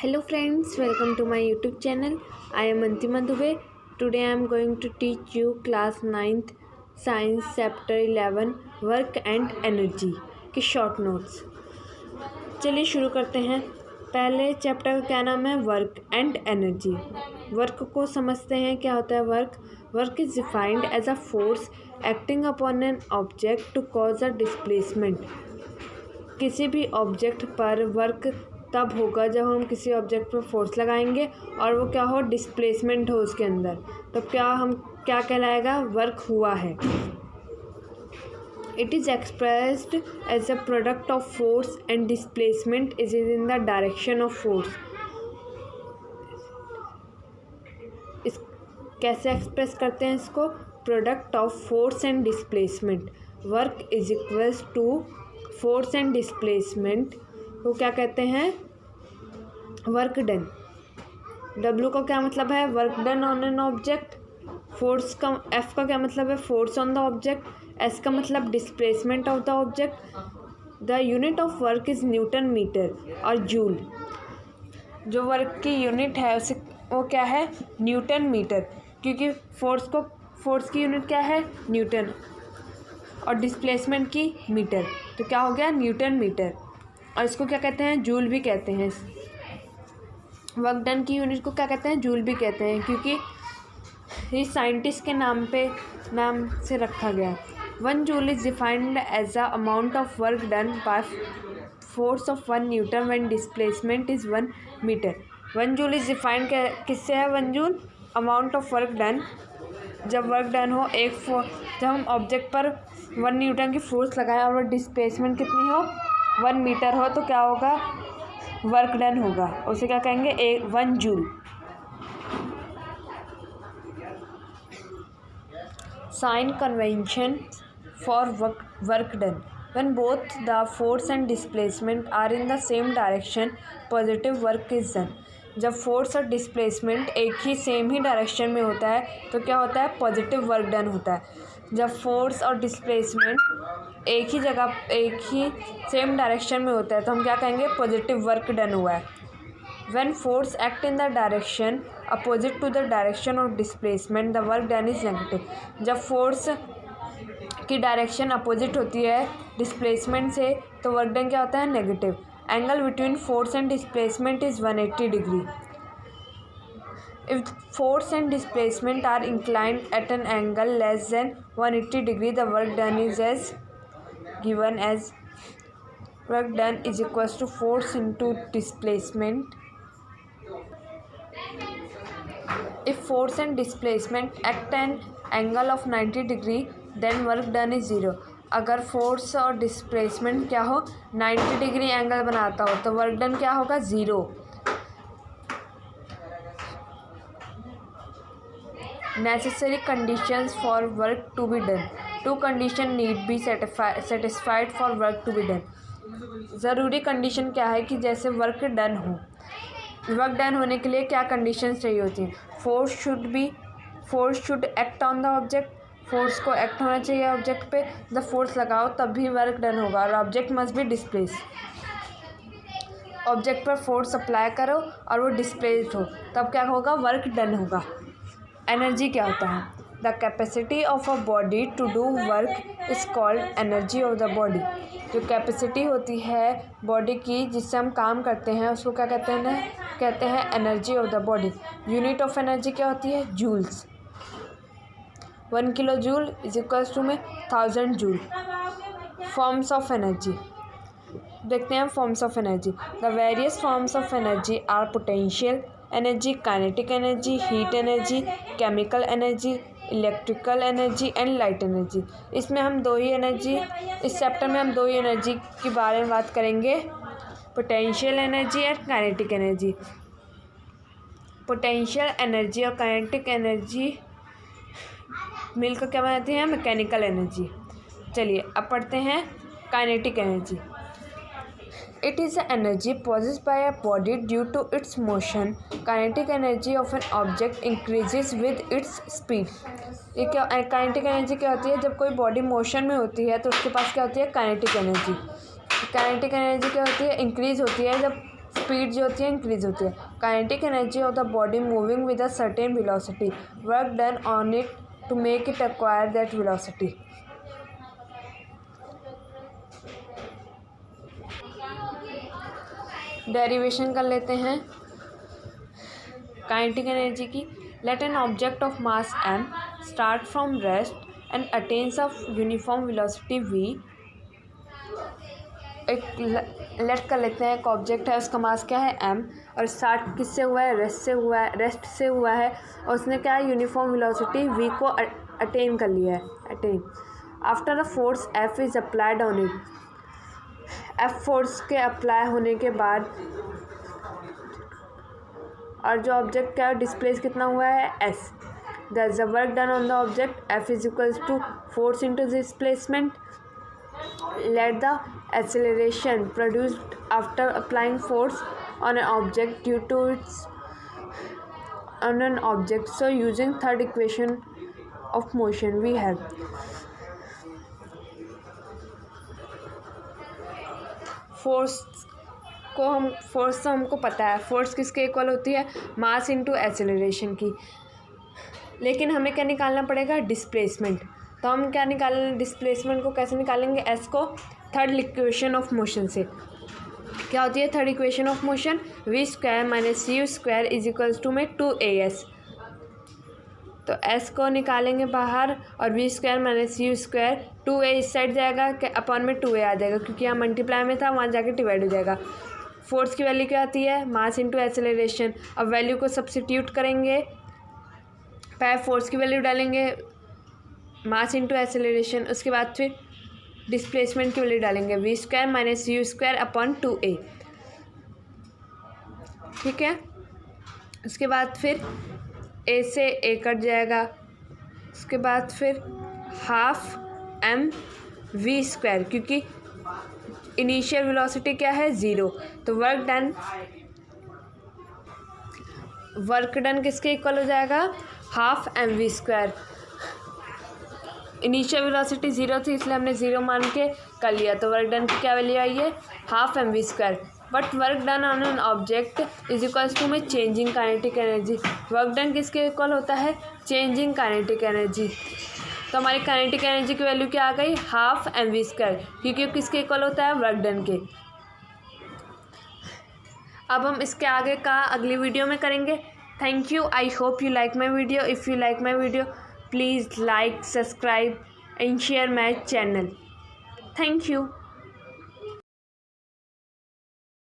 Hello friends, welcome to my YouTube channel. I am Antima Dubey. Today I am going to teach you class 9th Science chapter 11 Work and Energy के short notes. चलिए शुरू करते हैं। पहले chapter का क्या नाम है? Work and energy. वर्क को समझते हैं, क्या होता है work. Work is defined as a force acting upon an object to cause a displacement. किसी भी ऑब्जेक्ट पर वर्क तब होगा जब हम किसी ऑब्जेक्ट पर फोर्स लगाएंगे और वो क्या हो, डिस्प्लेसमेंट हो उसके अंदर, तो क्या कहलाएगा, वर्क हुआ है। It is expressed as a product of force and displacement is in the direction of force. इस कैसे एक्सप्रेस करते हैं इसको? Product of force and displacement. Work is equals to force and displacement को क्या कहते हैं? Work done. डब्ल्यू का क्या मतलब है? Work done on an object. Force का एफ का क्या मतलब है? Force on the object. S का मतलब displacement of the object. The unit of work is newton metre और जूल। जो वर्क की यूनिट है उसे वो क्या है? न्यूटन मीटर, क्योंकि फोर्स की यूनिट क्या है? न्यूटन, और डिस्प्लेसमेंट की मीटर, तो क्या हो गया? Newton metre. और इसको क्या कहते हैं? जूल भी कहते हैं। वर्क डन की यूनिट को क्या कहते हैं? जूल भी कहते हैं, क्योंकि ये साइंटिस्ट के नाम से रखा गया। 1 joule is defined as a amount of work done by force of 1 newton when displacement is 1 metre. 1 joule is defined किससे है? 1 joule amount of work done, जब वर्क डन हो जब हम ऑब्जेक्ट पर 1 न्यूटन की फोर्स लगाएं और डिस्प्लेसमेंट कितनी हो? 1 मीटर हो, तो क्या होगा? वर्क डन होगा। उसे क्या कहेंगे? 1 joule. Sign convention for work done. When both the force and displacement are in the same direction, positive work is done. जब फोर्स और डिस्प्लेसमेंट एक ही सेम ही डायरेक्शन में होता है तो क्या होता है? पॉजिटिव वर्क डन होता है। जब फोर्स और डिस्प्लेसमेंट एक ही सेम डायरेक्शन में होता है तो हम क्या कहेंगे? पॉजिटिव वर्क डन हुआ है। When force act in the direction opposite to the direction of displacement, the work done is negative. जब फोर्स की डायरेक्शन अपोजिट होती है डिस्प्लेसमेंट से तो वर्क डन क्या होता है? Negative. Angle between force and displacement is 180 degree. If force and displacement are inclined at an angle less than 180 degree, the work done is as given as work done is equals to force into displacement. If force and displacement act an angle of 90 degree, then work done is 0. अगर force और displacement क्या हो? 90 degree angle बनाता हो तो work done क्या होगा? 0। Necessary conditions for work to be done. 2 condition need be satisfied for work to be done. ज़रूरी कंडीशन क्या है कि जैसे वर्क डन हो। वर्क डन होने के लिए क्या कंडीशंस चाहिए होती हैं? Force should act on the object. Force को एक्ट होना चाहिए ऑब्जेक्ट पे। जब फोर्स लगाओ तब भी वर्क डन होगा और object must be displace. Object पर फोर्स अप्लाई करो और वो डिस्प्लेस्ड हो तब क्या होगा? वर्क डन होगा। एनर्जी क्या होता है? The capacity of a body to do work is called energy of the body. जो कैपेसिटी होती है बॉडी की जिससे हम काम करते हैं उसको क्या कहते हैं? Energy of the body. Unit of energy क्या होती है? Joules. 1 kilo joule is equals to में 1000 जूल। फॉर्म्स ऑफ एनर्जी देखते हैं। Forms of energy. The various forms of energy are potential energy, kinetic energy, heat energy, chemical energy, electrical energy and light energy. इसमें हम इस chapter में हम 2 ही energy के बारे में बात करेंगे, पोटेंशियल एनर्जी और काइनेटिक एनर्जी। पोटेंशियल एनर्जी और काइनेटिक एनर्जी मिलकर क्या बनाती हैं? Mechanical energy. चलिए अब पढ़ते हैं kinetic energy. It is the energy possessed by a body due to its motion. Kinetic energy of an object increases with its speed. ये क्या काइनेटिक एनर्जी क्या होती है? जब कोई बॉडी मोशन में होती है तो उसके पास क्या होती है? Kinetic energy. काइनेटिक एनर्जी क्या होती है? इंक्रीज होती है जब स्पीड जो होती है इंक्रीज होती है। Kinetic energy of the body moving with a certain velocity, work done on it to make it acquire that velocity. Derivation कर लेते हैं काइनेटिक एनर्जी की। Let an object of mass m start from rest and attains of uniform velocity v। एक let कर लेते हैं, एक object है, उसका मास क्या है m, और स्टार्ट किससे हुआ है, रेस्ट से हुआ है, और उसने क्या है, यूनिफॉर्म वेलोसिटी v को अटेन कर लिया है। After the force f is applied on it, f force के अप्लाई होने के बाद, और जो ऑब्जेक्ट क्या डिस्प्लेस कितना हुआ है, s। That's the work done on the object, f is equals to force into displacement. Let the acceleration produced after applying force on an object due to its on an object. So using third equation of motion we have force तो हमको पता है, force किसके equal होती है, mass into acceleration की। लेकिन हमें क्या निकालना पड़ेगा, डिस्प्लेसमेंट। तो हम क्या निकालेंगे, डिस्प्लेसमेंट को कैसे निकालेंगे, एस को थर्ड इक्वेशन ऑफ मोशन से। क्या होती है third equation of motion, v square minus u square is equals to में 2as। तो s को निकालेंगे बाहर, और v square minus u square 2a इस साइड जाएगा, अपॉन में 2a आ जाएगा, क्योंकि यहाँ मल्टीप्लाई में था, वहाँ जाके डिवाइड हो जाएगा। फोर्स की वैल्यू क्या आती है, मास इंटू एक्सेलरेशन। अब वैल्यू को सब्स्टिट्यूट करेंगे, पहले फोर्स की वैल्यू डालेंगे, मास इंटू एक्सेलरेशन, उसके बाद फिर डिस्प्लेसमेंट की वैल्यू डालेंगे, v square minus u square upon 2a। ठीक है, उसके बाद फिर a से a कट जाएगा, उसके बाद फिर हाफ m v स्क्वायर, क्योंकि इनिशियल वेलोसिटी क्या है, 0। तो वर्क डन किसके इक्वल हो जाएगा, half mv square. Initial velocity 0 थी, इसलिए हमने 0 मान के कर लिया, तो वर्क डन की क्या वैल्यू आई है, half mv square. But work done on an object is equals to में changing kinetic energy. Work done किसके इक्वल होता है, चेंजिंग काइनेटिक एनर्जी। तो हमारी काइनेटिक एनर्जी की वैल्यू क्या आ गई, हाफ mv स्क्वायर, क्योंकि किसके इक्वल होता है, वर्क डन के। अब हम इसके आगे का अगली वीडियो में करेंगे। Thank you, I hope you like my video. If you like my video, please like, subscribe and share my channel. Thank you.